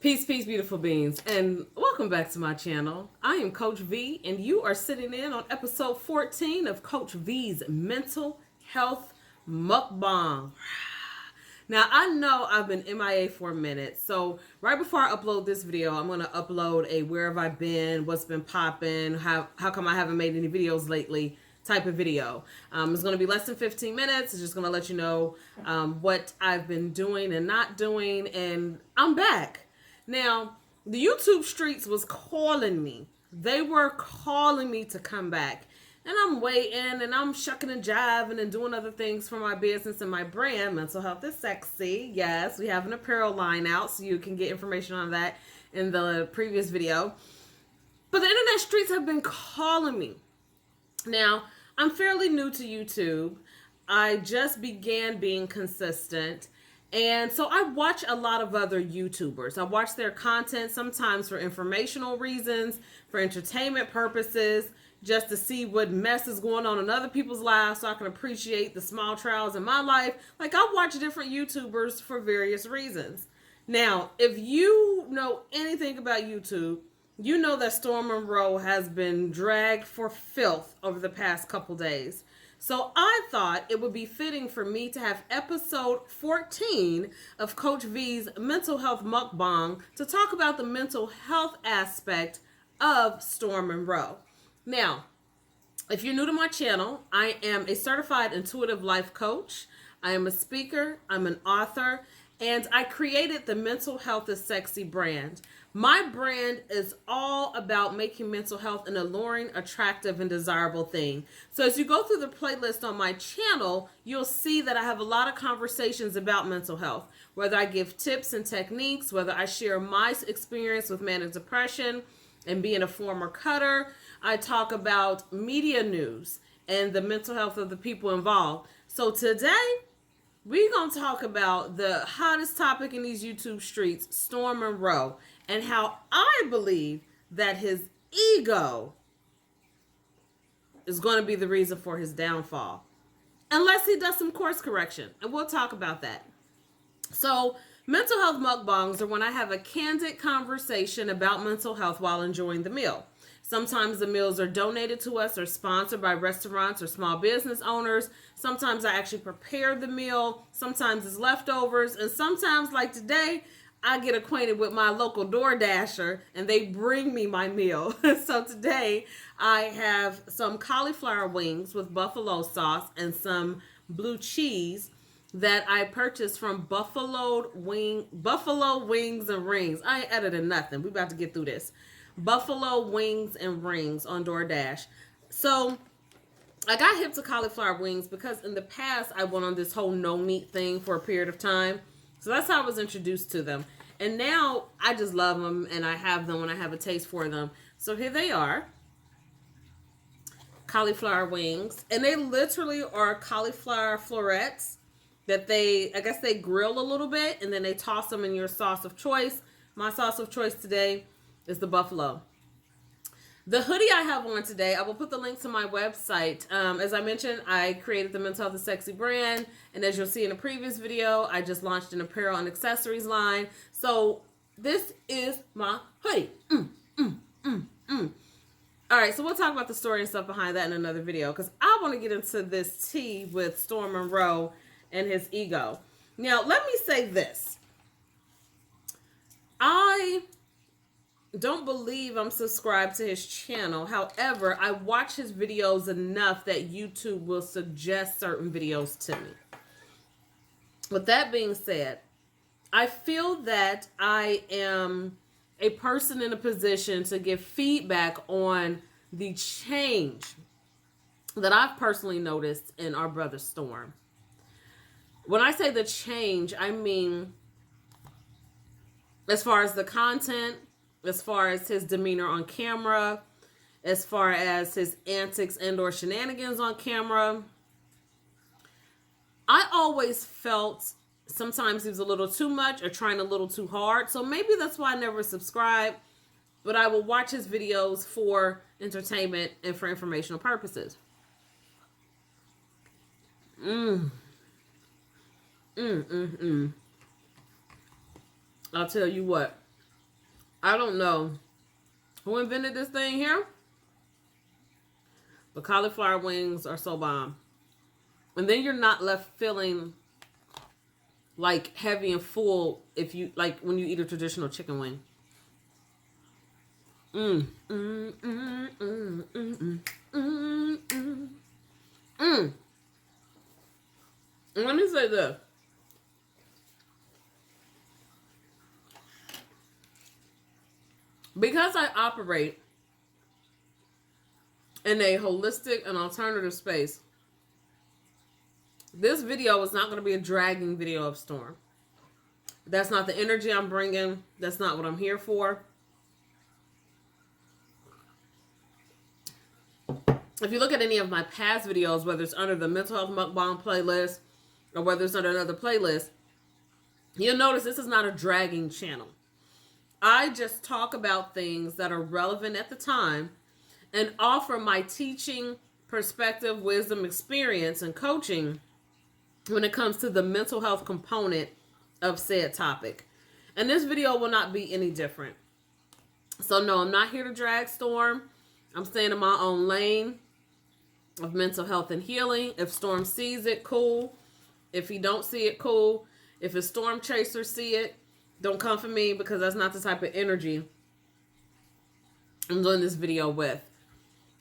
Peace, peace, beautiful beings, and welcome back to my channel. I am Coach Vee, and you are sitting in on episode 14 of Coach Vee's Mental Health Mukbang. Now, I know I've been MIA for a minute, so right before I upload this video, I'm going to upload a where have I been, what's been popping, how come I haven't made any videos lately type of video. It's going to be less than 15 minutes. It's just going to let you know what I've been doing and not doing, and I'm back. Now, the YouTube streets was calling me. They were calling me to come back. And I'm waiting and I'm shucking and jiving and doing other things for my business and my brand. Mental Health is Sexy. Yes, we have an apparel line out, so you can get information on that in the previous video. But the internet streets have been calling me. Now, I'm fairly new to YouTube. I just began being consistent. And so I watch a lot of other YouTubers. I watch their content sometimes for informational reasons, for entertainment purposes, just to see what mess is going on in other people's lives so I can appreciate the small trials in my life. Like, I watch different YouTubers for various reasons. Now, if you know anything about YouTube, you know that Storm Monroe has been dragged for filth over the past couple days. So I thought it would be fitting for me to have episode 14 of Coach Vee's Mental Health Mukbang to talk about the mental health aspect of Storm Monroe. Now, if you're new to my channel, I am a certified intuitive life coach. I am a speaker, I'm an author, and I created the Mental Health is Sexy brand. My brand is all about making mental health an alluring, attractive, and desirable thing. So as you go through the playlist on my channel, you'll see that I have a lot of conversations about mental health, whether I give tips and techniques, whether I share my experience with manic depression and being a former cutter. I talk about media news and the mental health of the people involved. So today, we're going to talk about the hottest topic in these YouTube streets, Storm Monroe, and how I believe that his ego is going to be the reason for his downfall. Unless he does some course correction, and we'll talk about that. So, mental health mukbangs are when I have a candid conversation about mental health while enjoying the meal. Sometimes the meals are donated to us or sponsored by restaurants or small business owners. Sometimes I actually prepare the meal. Sometimes it's leftovers. And sometimes, like today, I get acquainted with my local DoorDasher and they bring me my meal. So today I have some cauliflower wings with buffalo sauce and some blue cheese that I purchased from Buffalo Wings and Rings. I ain't editing nothing. We about to get through this. Buffalo Wings and Rings on DoorDash. So I got hip to cauliflower wings because in the past I went on this whole no meat thing for a period of time. So that's how I was introduced to them. And now I just love them and I have them when I have a taste for them. So here they are. Cauliflower wings. And they literally are cauliflower florets that I guess they grill a little bit and then they toss them in your sauce of choice. My sauce of choice today is the buffalo. The hoodie I have on today, I will put the link to my website. As I mentioned, I created the Mental Health is Sexy brand. And as you'll see in a previous video, I just launched an apparel and accessories line. So this is my hoodie. All right, so we'll talk about the story and stuff behind that in another video because I want to get into this tea with Storm Monroe and his ego. Now, let me say this. I don't believe I'm subscribed to his channel. However, I watch his videos enough that YouTube will suggest certain videos to me. With that being said, I feel that I am a person in a position to give feedback on the change that I've personally noticed in our brother Storm. When I say the change, I mean as far as the content, as far as his demeanor on camera, as far as his antics and or shenanigans on camera. I always felt sometimes he was a little too much or trying a little too hard. So maybe that's why I never subscribed. But I will watch his videos for entertainment and for informational purposes. I'll tell you what. I don't know who invented this thing here, but cauliflower wings are so bomb. And then you're not left feeling like heavy and full if you like when you eat a traditional chicken wing. And let me say this. Because I operate in a holistic and alternative space, this video is not going to be a dragging video of Storm. That's not the energy I'm bringing. That's not what I'm here for. If you look at any of my past videos, whether it's under the Mental Health Mukbang playlist or whether it's under another playlist, you'll notice this is not a dragging channel. I just talk about things that are relevant at the time and offer my teaching, perspective, wisdom, experience, and coaching when it comes to the mental health component of said topic. And this video will not be any different. So no, I'm not here to drag Storm. I'm staying in my own lane of mental health and healing. If Storm sees it, cool. If he don't see it, cool. If a storm chaser see it, don't come for me, because that's not the type of energy I'm doing this video with.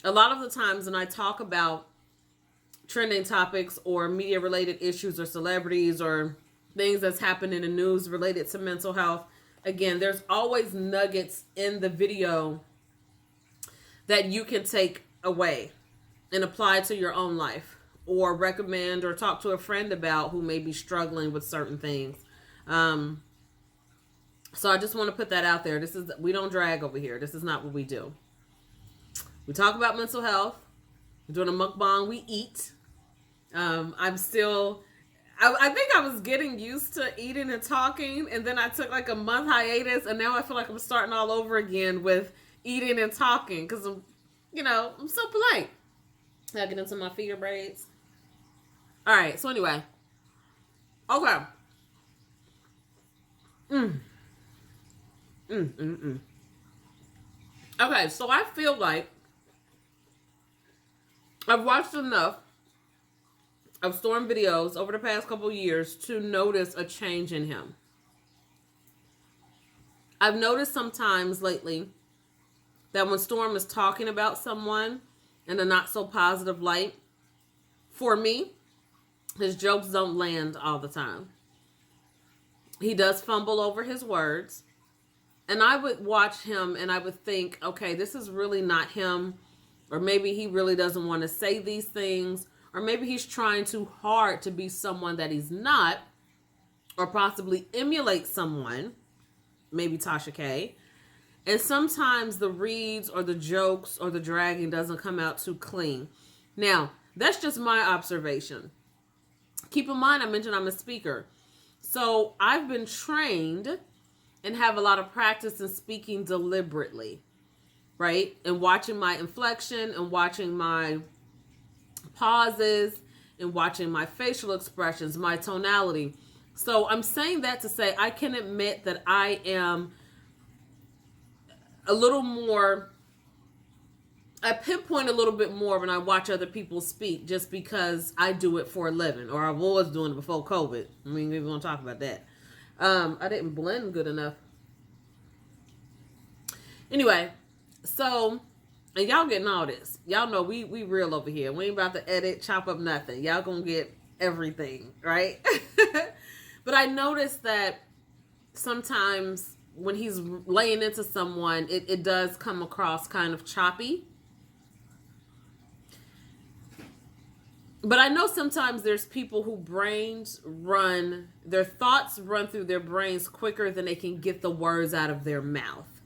A lot of the times when I talk about trending topics or media related issues or celebrities or things that's happened in the news related to mental health, again, there's always nuggets in the video that you can take away and apply to your own life, or recommend or talk to a friend about who may be struggling with certain things. So I just want to put that out there. We don't drag over here. This is not what we do. We talk about mental health. We're doing a mukbang. We eat. I think I was getting used to eating and talking, and then I took like a month hiatus, and now I feel like I'm starting all over again with eating and talking, because I'm so polite. I get into my feeder braids. All right. So anyway, okay. Okay, so I feel like I've watched enough of Storm videos over the past couple years to notice a change in him. I've noticed sometimes lately that when Storm is talking about someone in a not so positive light, for me, his jokes don't land all the time. He does fumble over his words. And I would watch him and I would think, okay, this is really not him. Or maybe he really doesn't want to say these things. Or maybe he's trying too hard to be someone that he's not. Or possibly emulate someone. Maybe Tasha K. And sometimes the reads or the jokes or the dragging doesn't come out too clean. Now, that's just my observation. Keep in mind, I mentioned I'm a speaker. So I've been trained and have a lot of practice in speaking deliberately, right? And watching my inflection and watching my pauses and watching my facial expressions, my tonality. So I'm saying that to say I can admit that I am a little more, I pinpoint a little bit more when I watch other people speak, just because I do it for a living, or I was doing it before COVID. I mean, we're going to talk about that. I didn't blend good enough. Anyway, so, and y'all getting all this. Y'all know we real over here. We ain't about to edit, chop up nothing. Y'all gonna get everything, right? But I noticed that sometimes when he's laying into someone, it does come across kind of choppy. But I know sometimes there's people who their thoughts run through their brains quicker than they can get the words out of their mouth.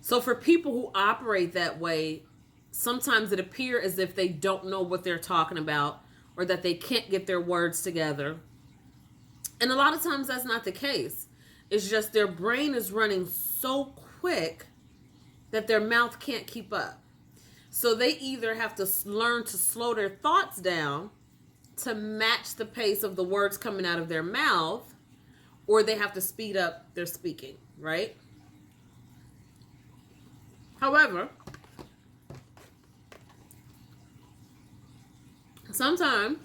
So for people who operate that way, sometimes it appears as if they don't know what they're talking about, or that they can't get their words together. And a lot of times that's not the case. It's just their brain is running so quick that their mouth can't keep up. So they either have to learn to slow their thoughts down to match the pace of the words coming out of their mouth, or they have to speed up their speaking, right? However, sometimes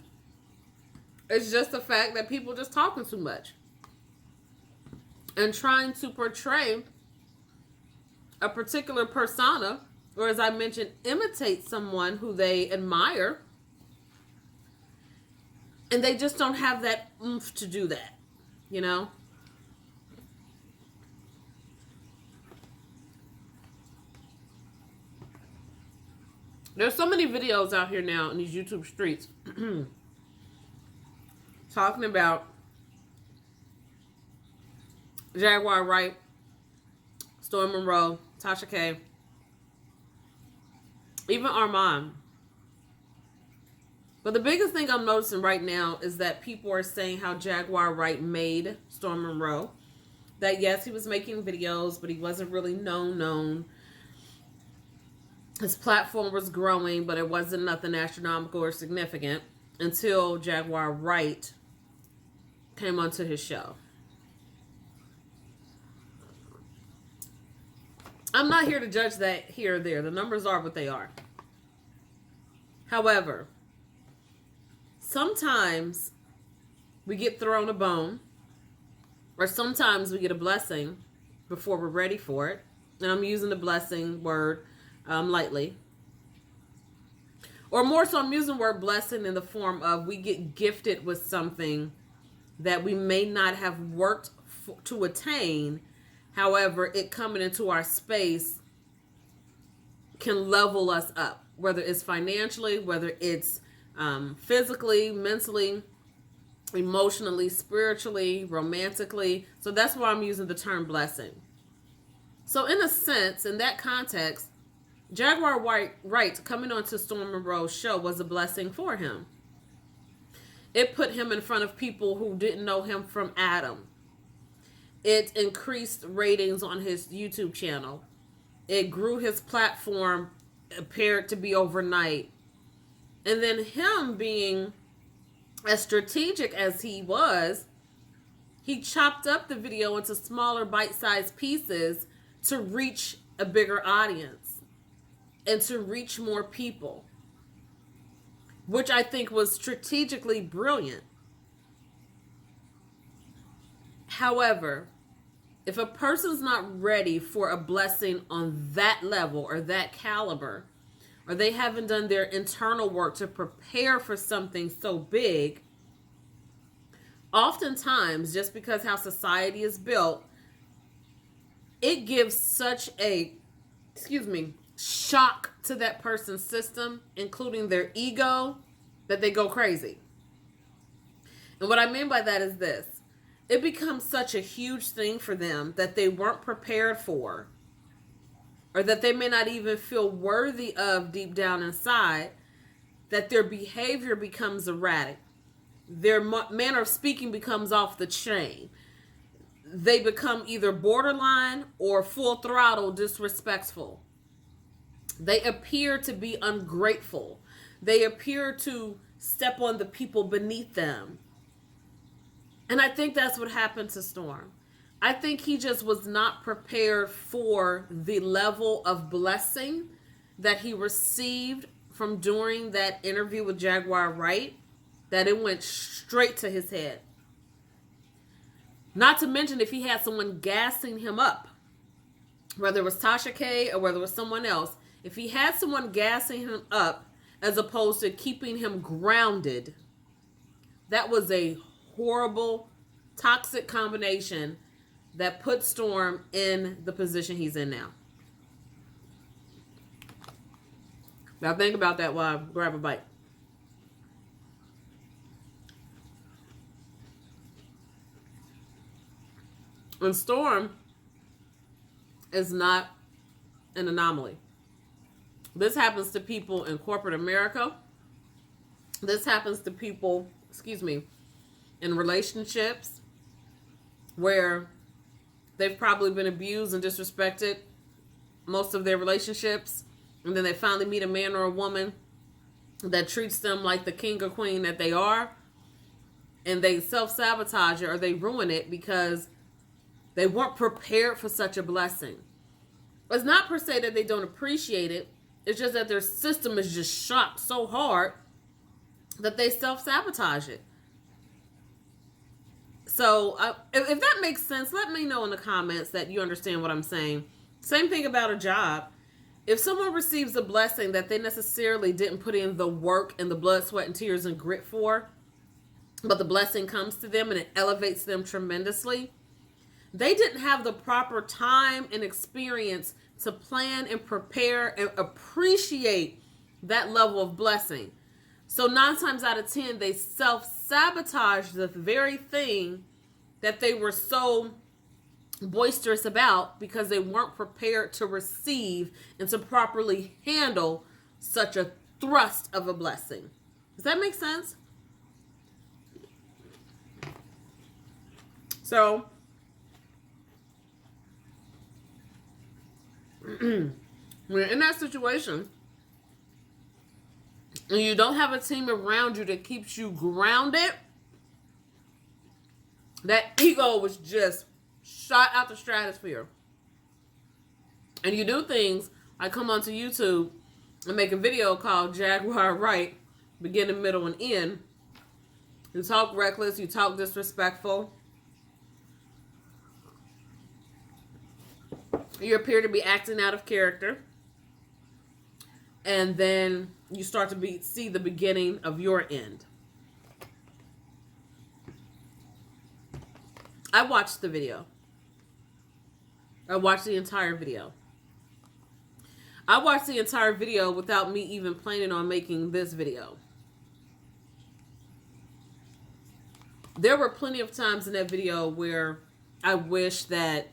it's just the fact that people just talking too much and trying to portray a particular persona, or as I mentioned, imitate someone who they admire, and they just don't have that oomph to do that, you know? There's so many videos out here now in these YouTube streets talking about Jaguar Wright, Storm Monroe, Tasha K, even Armand. But the biggest thing I'm noticing right now is that people are saying how Jaguar Wright made Storm Monroe. That yes, he was making videos, but he wasn't really known. His platform was growing, but it wasn't nothing astronomical or significant until Jaguar Wright came onto his show. I'm not here to judge that here or there. The numbers are what they are. However, sometimes we get thrown a bone, or sometimes we get a blessing before we're ready for it. And I'm using the blessing word lightly. Or more so, I'm using the word blessing in the form of we get gifted with something that we may not have worked to attain. However, it coming into our space can level us up, whether it's financially, whether it's physically, mentally, emotionally, spiritually, romantically. So that's why I'm using the term blessing. So in a sense, in that context, Jaguar Wright coming onto Storm Monroe's show was a blessing for him. It put him in front of people who didn't know him from Adam. It increased ratings on his YouTube channel. It grew his platform, appeared to be overnight. And then him being as strategic as he was, he chopped up the video into smaller bite-sized pieces to reach a bigger audience and to reach more people, which I think was strategically brilliant. However, if a person's not ready for a blessing on that level or that caliber, or they haven't done their internal work to prepare for something so big, oftentimes, just because how society is built, it gives such a, shock to that person's system, including their ego, that they go crazy. And what I mean by that is this. It becomes such a huge thing for them that they weren't prepared for, or that they may not even feel worthy of deep down inside, that their behavior becomes erratic. Their manner of speaking becomes off the chain. They become either borderline or full throttle disrespectful. They appear to be ungrateful. They appear to step on the people beneath them. And I think that's what happened to Storm. I think he just was not prepared for the level of blessing that he received from doing that interview with Jaguar Wright, that it went straight to his head. Not to mention if he had someone gassing him up, whether it was Tasha K or whether it was someone else, if he had someone gassing him up as opposed to keeping him grounded, that was a horrible, toxic combination that put Storm in the position he's in now. Now think about that while I grab a bite. And Storm is not an anomaly. This happens to people in corporate America. This happens to people, in relationships where they've probably been abused and disrespected most of their relationships. And then they finally meet a man or a woman that treats them like the king or queen that they are. And they self-sabotage it or they ruin it because they weren't prepared for such a blessing. It's not per se that they don't appreciate it. It's just that their system is just shocked so hard that they self-sabotage it. So if that makes sense, let me know in the comments that you understand what I'm saying. Same thing about a job. If someone receives a blessing that they necessarily didn't put in the work and the blood, sweat, and tears and grit for, but the blessing comes to them and it elevates them tremendously, they didn't have the proper time and experience to plan and prepare and appreciate that level of blessing. So 9 times out of 10, they self-sabotage the very thing that they were so boisterous about because they weren't prepared to receive and to properly handle such a thrust of a blessing. Does that make sense? So, when you're in that situation, and you don't have a team around you that keeps you grounded, that ego was just shot out the stratosphere. And you do things like come onto YouTube and make a video called Jaguar Wright, beginning, middle, and end. You talk reckless, you talk disrespectful. You appear to be acting out of character. And then you start to see the beginning of your end. I watched the video. I watched the entire video. I watched the entire video without me even planning on making this video. There were plenty of times in that video where I wish that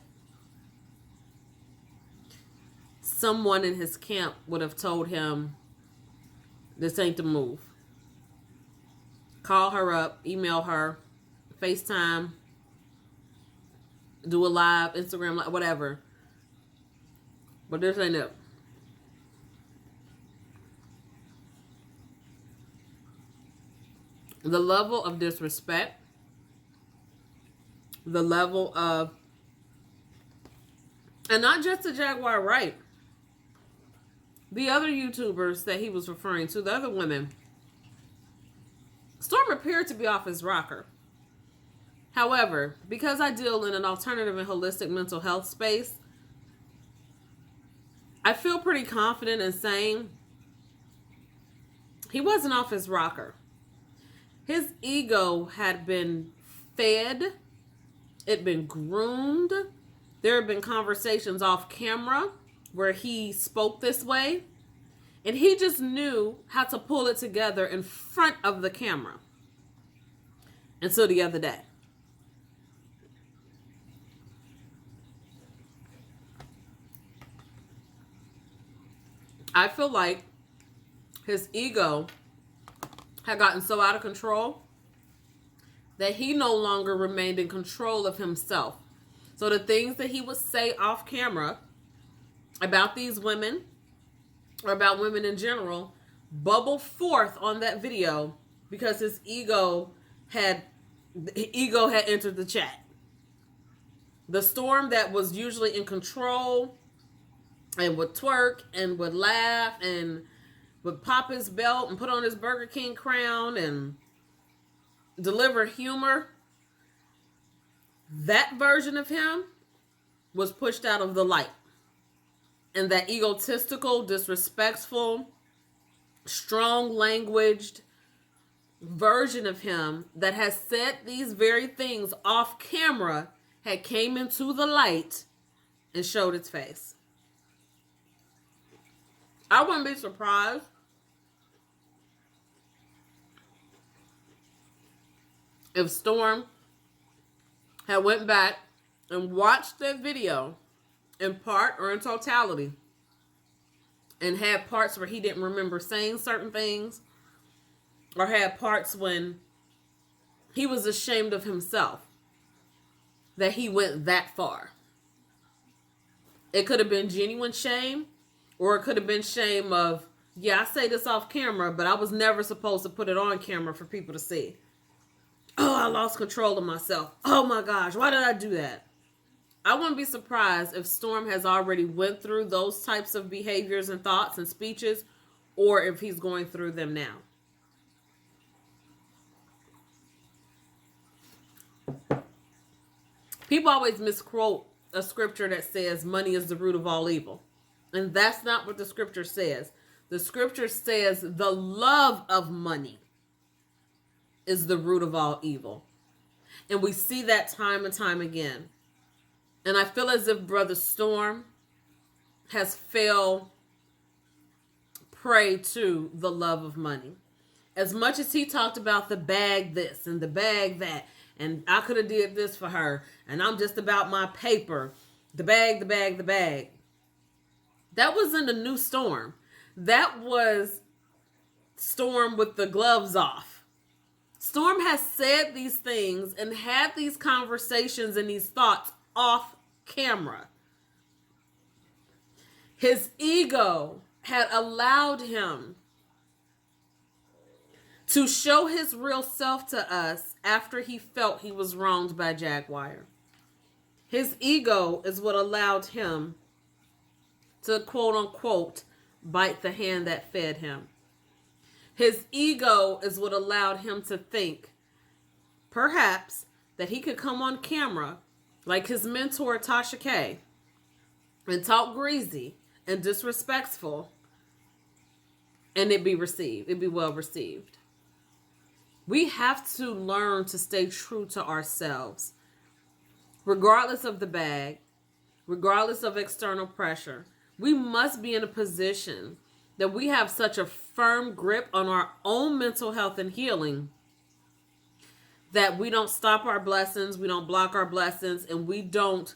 someone in his camp would have told him, this ain't the move. Call her up, email her, FaceTime, do a live, Instagram live, whatever. But this ain't it. The level of disrespect, the level of, and not just the Jaguar Wright, the other YouTubers that he was referring to, the other women, Storm appeared to be off his rocker. However, because I deal in an alternative and holistic mental health space, I feel pretty confident in saying he wasn't off his rocker. His ego had been fed. It had been groomed. There had been conversations off camera where he spoke this way. And he just knew how to pull it together in front of the camera. Until the other day. I feel like his ego had gotten so out of control that he no longer remained in control of himself. So the things that he would say off camera about these women or about women in general bubbled forth on that video because his ego had entered the chat. The Storm that was usually in control and would twerk and would laugh and would pop his belt and put on his Burger King crown and deliver humor, that version of him was pushed out of the light. And that egotistical, disrespectful, strong-languaged version of him that has said these very things off camera had came into the light and showed its face. I wouldn't be surprised if Storm had went back and watched that video in part or in totality and had parts where he didn't remember saying certain things or had parts when he was ashamed of himself that he went that far. It could have been genuine shame, or it could have been shame of, yeah, I say this off camera, but I was never supposed to put it on camera for people to see. Oh, I lost control of myself. Oh my gosh, why did I do that? I wouldn't be surprised if Storm has already went through those types of behaviors and thoughts and speeches, or if he's going through them now. People always misquote a scripture that says money is the root of all evil. And that's not what the scripture says. The scripture says the love of money is the root of all evil. And we see that time and time again. And I feel as if Brother Storm has fell prey to the love of money. As much as he talked about the bag this and the bag that, and I could have did this for her, and I'm just about my paper, the bag, the bag, the bag. That wasn't a new Storm. That was Storm with the gloves off. Storm has said these things and had these conversations and these thoughts off camera. His ego had allowed him to show his real self to us after he felt he was wronged by Jaguar. His ego is what allowed him to, quote unquote, bite the hand that fed him. His ego is what allowed him to think, perhaps, that he could come on camera like his mentor Tasha K and talk greasy and disrespectful, and it'd be well received. We have to learn to stay true to ourselves, regardless of the bag, regardless of external pressure. We must be in a position that we have such a firm grip on our own mental health and healing that we don't stop our blessings, we don't block our blessings, and we don't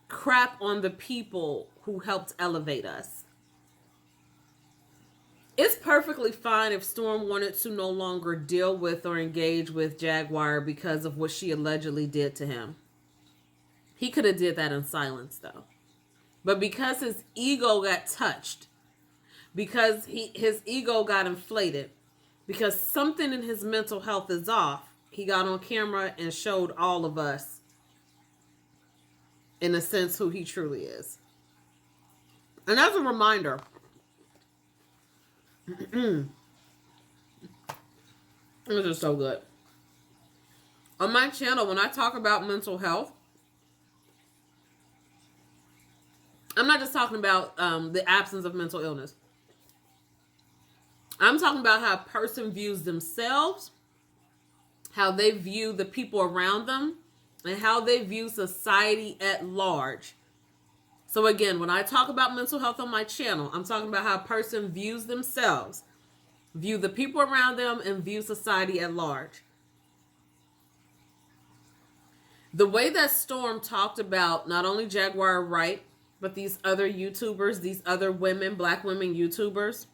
crap on the people who helped elevate us. It's perfectly fine if Storm wanted to no longer deal with or engage with Jaguar because of what she allegedly did to him. He could have did that in silence, though. But because his ego got touched, because his ego got inflated, because something in his mental health is off, he got on camera and showed all of us, in a sense, who he truly is. And as a reminder, this is so good. On my channel, when I talk about mental health, I'm not just talking about the absence of mental illness. I'm talking about how a person views themselves, how they view the people around them, and how they view society at large. So again, when I talk about mental health on my channel, I'm talking about how a person views themselves, view the people around them, and view society at large. The way that Storm talked about not only Jaguar Wright, but these other YouTubers, these other women, Black women YouTubers,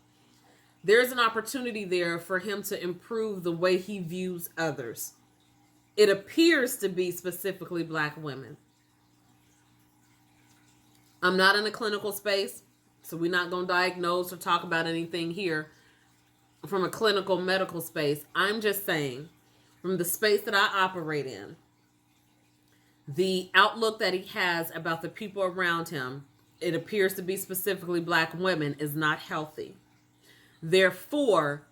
there's an opportunity there for him to improve the way he views others. It appears to be specifically Black women. I'm not in a clinical space, so we're not going to diagnose or talk about anything here from a clinical medical space. I'm just saying, from the space that I operate in, the outlook that he has about the people around him, it appears to be specifically Black women, is not healthy. Therefore,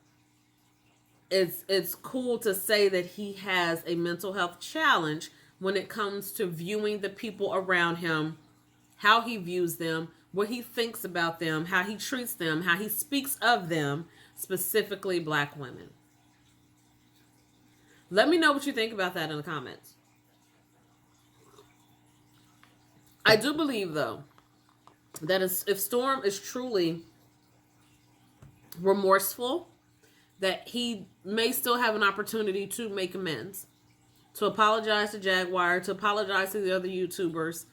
it's cool to say that he has a mental health challenge when it comes to viewing the people around him, how he views them, what he thinks about them, how he treats them, how he speaks of them, specifically Black women. Let me know what you think about that in the comments. I do believe, though, that if Storm is truly remorseful, that he may still have an opportunity to make amends, to apologize to Jaguar, to apologize to the other YouTubers,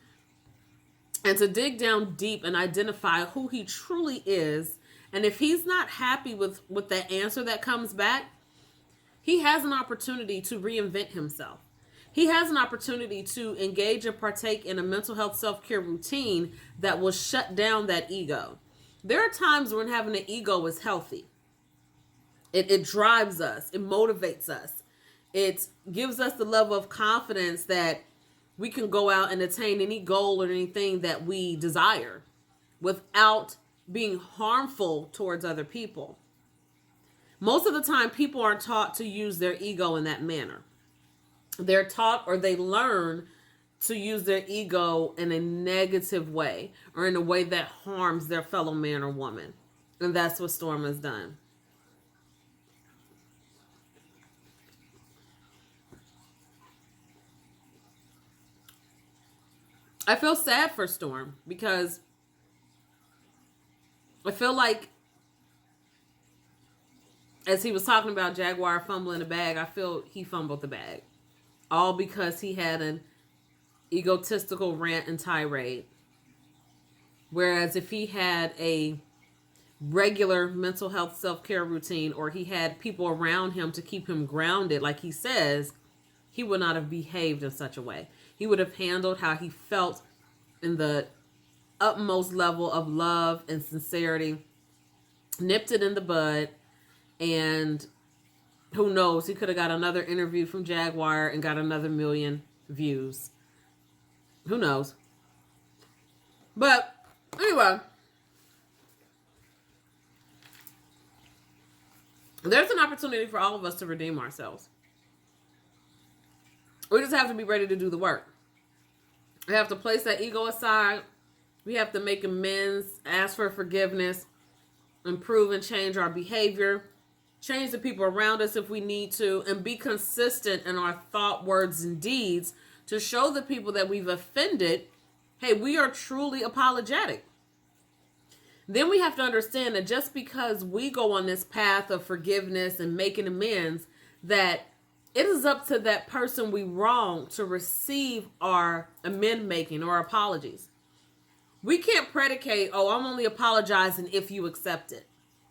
and to dig down deep and identify who he truly is. And if he's not happy with that answer that comes back, he has an opportunity to reinvent himself. He has an opportunity to engage and partake in a mental health self-care routine that will shut down that ego. There are times when having an ego is healthy. It drives us. It motivates us. It gives us the level of confidence that we can go out and attain any goal or anything that we desire without being harmful towards other people. Most of the time, people aren't taught to use their ego in that manner. They're taught or they learn to use their ego in a negative way or in a way that harms their fellow man or woman. And that's what Storm has done. I feel sad for Storm because I feel like, as he was talking about Jaguar fumbling the bag, I feel he fumbled the bag. All because he had an egotistical rant and tirade. Whereas if he had a regular mental health self-care routine, or he had people around him to keep him grounded, like he says, he would not have behaved in such a way. He would have handled how he felt in the utmost level of love and sincerity, nipped it in the bud, and who knows, he could have got another interview from Jaguar and got another 1 million views. Who knows? But anyway, there's an opportunity for all of us to redeem ourselves. We just have to be ready to do the work. We have to place that ego aside. We have to make amends, ask for forgiveness, improve and change our behavior, change the people around us if we need to, and be consistent in our thought, words, and deeds to show the people that we've offended, hey, we are truly apologetic. Then we have to understand that just because we go on this path of forgiveness and making amends, that it is up to that person we wronged to receive our amend making or apologies. We can't predicate, oh, I'm only apologizing if you accept it.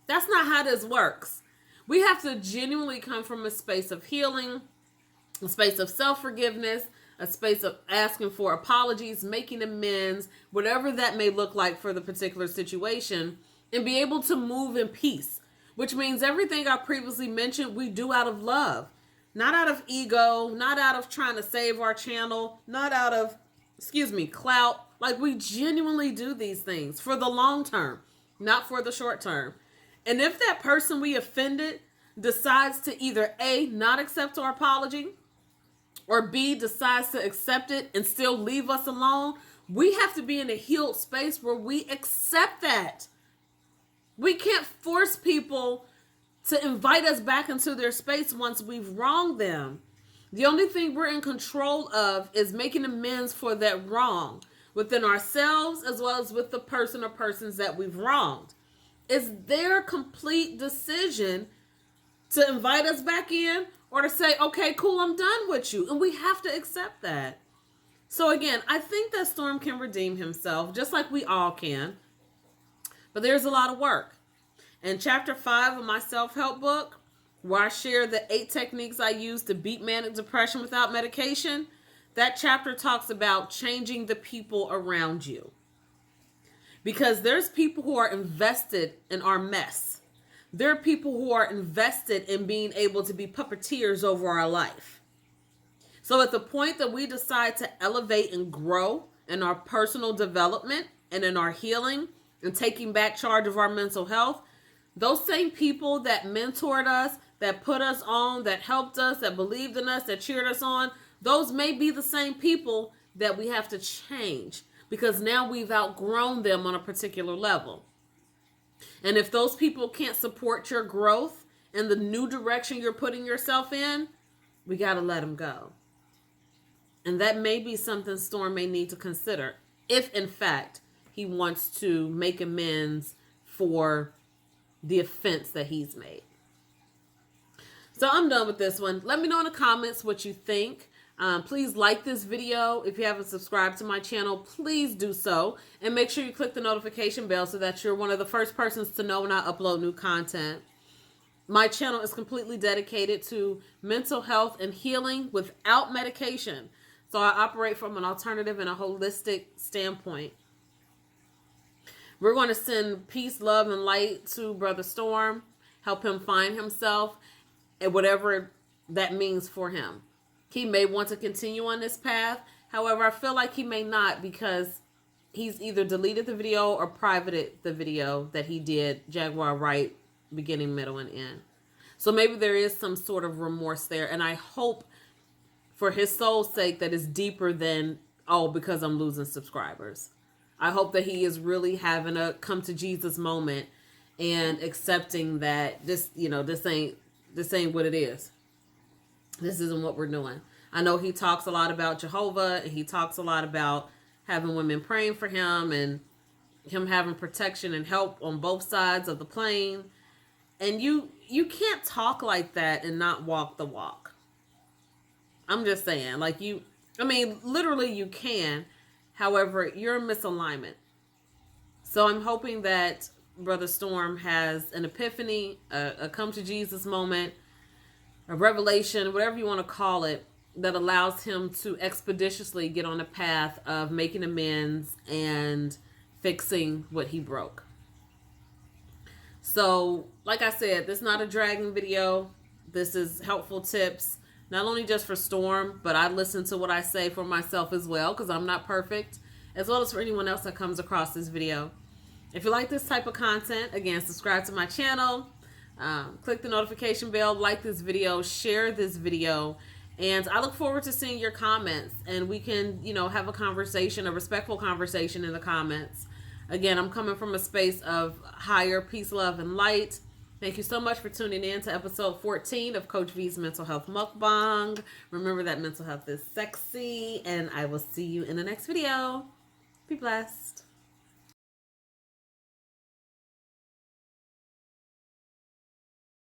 That's not how this works. We have to genuinely come from a space of healing, a space of self-forgiveness, a space of asking for apologies, making amends, whatever that may look like for the particular situation, and be able to move in peace, which means everything I previously mentioned, we do out of love, not out of ego, not out of trying to save our channel, not out of, clout. Like, we genuinely do these things for the long term, not for the short term. And if that person we offended decides to either A, not accept our apology, or B, decides to accept it and still leave us alone, we have to be in a healed space where we accept that. We can't force people to invite us back into their space once we've wronged them. The only thing we're in control of is making amends for that wrong within ourselves as well as with the person or persons that we've wronged. It's their complete decision to invite us back in or to say, okay, cool, I'm done with you. And we have to accept that. So again, I think that Storm can redeem himself just like we all can. But there's a lot of work. In chapter 5 of my self-help book, where I share the 8 techniques I use to beat manic depression without medication, that chapter talks about changing the people around you. Because there's people who are invested in our mess. There are people who are invested in being able to be puppeteers over our life. So at the point that we decide to elevate and grow in our personal development and in our healing and taking back charge of our mental health, those same people that mentored us, that put us on, that helped us, that believed in us, that cheered us on, those may be the same people that we have to change because now we've outgrown them on a particular level. And if those people can't support your growth and the new direction you're putting yourself in, we got to let them go. And that may be something Storm may need to consider if, in fact, he wants to make amends for the offense that he's made. So I'm done with this one. Let me know in the comments what you think. Please like this video. If you haven't subscribed to my channel, please do so. And make sure you click the notification bell so that you're one of the first persons to know when I upload new content. My channel is completely dedicated to mental health and healing without medication. So I operate from an alternative and a holistic standpoint. We're going to send peace, love, and light to Brother Storm. Help him find himself and whatever that means for him. He may want to continue on this path. However, I feel like he may not, because he's either deleted the video or privated the video that he did, Jaguar Wright, beginning, middle, and end. So maybe there is some sort of remorse there. And I hope for his soul's sake that it's deeper than, oh, because I'm losing subscribers. I hope that he is really having a come to Jesus moment and accepting that this ain't what it is. This isn't what we're doing. I know he talks a lot about Jehovah, and he talks a lot about having women praying for him and him having protection and help on both sides of the plane. And you can't talk like that and not walk the walk. I'm just saying, literally you can. However, you're in misalignment. So I'm hoping that Brother Storm has an epiphany, a come to Jesus moment, a revelation, whatever you want to call it, that allows him to expeditiously get on a path of making amends and fixing what he broke. So, like I said, this is not a dragging video. This is helpful tips, not only just for Storm, but I listen to what I say for myself as well, because I'm not perfect, as well as for anyone else that comes across this video. If you like this type of content, again, subscribe to my channel, click the notification bell, like this video, share this video, and I look forward to seeing your comments, and we can, have a conversation, a respectful conversation in the comments. Again, I'm coming from a space of higher peace, love, and light. Thank you so much for tuning in to episode 14 of Coach Vee's Mental Health Mukbang. Remember that mental health is sexy, and I will see you in the next video. Be blessed.